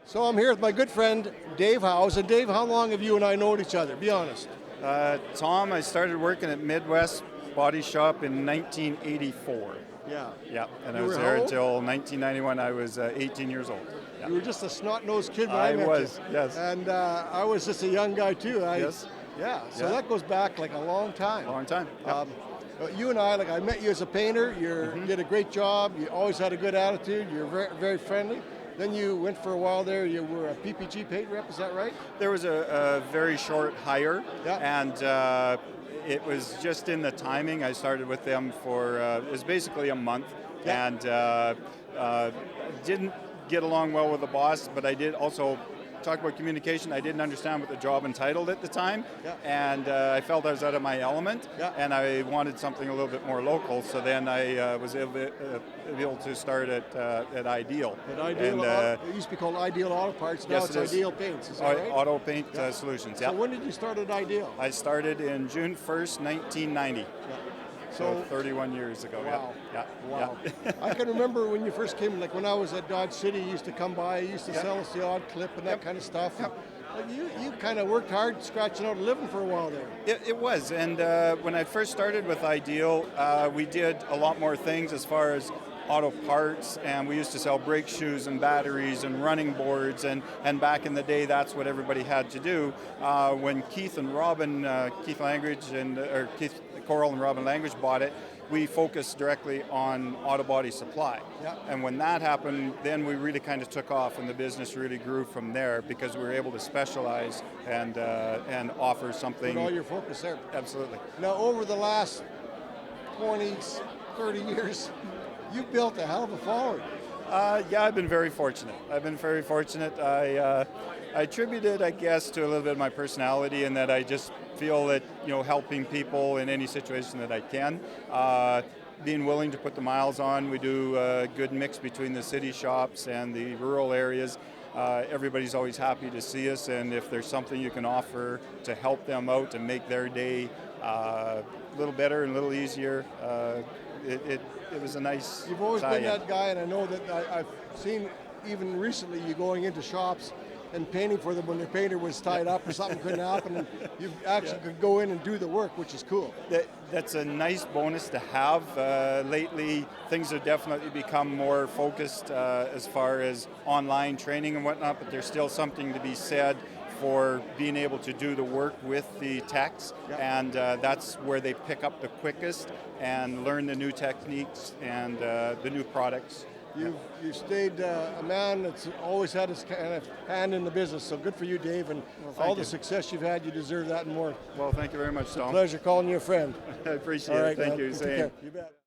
So I'm here with my good friend Dave Howes. And Dave, how long have you and I known each other? Be honest. Tom, I started working at Midwest Body Shop in 1984. Yeah. Yeah, and I You was were there how old? until 1991. I was 18 years old. Yeah. You were just a snot-nosed kid when I met was, you. yes. And I was just a young guy too. Yes. Yeah. So Yeah. that goes back like a long time. Long time. Yeah. But you and I, I met you as a painter. You did a great job. You always had a good attitude. You're very, very friendly. Then you went for a while there. You were a PPG paint rep. Is that right? There was a very short hire, Yeah. and it was just in the timing. I started with them for, it was basically a month, Yeah. and didn't get along well with the boss, but I did also talk about communication. I didn't understand what the job entitled at the time, Yeah. and I felt I was out of my element, Yeah. and I wanted something a little bit more local, so then I was able to start at Ideal. At Ideal, And, it used to be called Ideal Auto Parts. Now yes, it's it is. Ideal Paints. Is that right? Auto Paint Yeah. Solutions, So yeah. when did you start at Ideal? I started in June 1st, 1990. Yeah. So 31 years ago. Wow. Yeah. Wow. Yeah. I can remember when you first came, like when I was at Dodge City, you used to come by, you used to sell us the odd clip and that kind of stuff. Like you kind of worked hard scratching out a living for a while there. It was, and when I first started with Ideal, we did a lot more things as far as auto parts, and we used to sell brake shoes and batteries and running boards, and back in the day, that's what everybody had to do. When Keith and Robin, Keith Coral and Robin Language bought it, we focused directly on auto body supply. Yeah. And when that happened, then we really kind of took off, and the business really grew from there because we were able to specialize and offer something. Put all your focus there. Absolutely. Now, over the last 20, 30 years, you built a hell of a following. Yeah, I've been very fortunate. I attribute it, I guess, to a little bit of my personality, and that I just feel that, helping people in any situation that I can. Being willing to put the miles on. We do a good mix between the city shops and the rural areas. Everybody's always happy to see us, and if there's something you can offer to help them out and make their day a little better and a little easier, it was a nice You've always been tie-in. that guy, and I know that I've seen even recently you going into shops and painting for them when their painter was tied up or something couldn't happen, and you actually could go in and do the work, which is cool. That's a nice bonus to have. Lately, things have definitely become more focused as far as online training and whatnot, but there's still something to be said for being able to do the work with the techs, and that's where they pick up the quickest and learn the new techniques and the new products. You stayed a man that's always had his kind of hand in the business, so good for you, Dave, and thank all the you. success you've had, you deserve that and more. Well, thank you very much, Tom. Pleasure calling you a friend. I appreciate All right, it. Thank man. you. Take Same. care. You bet.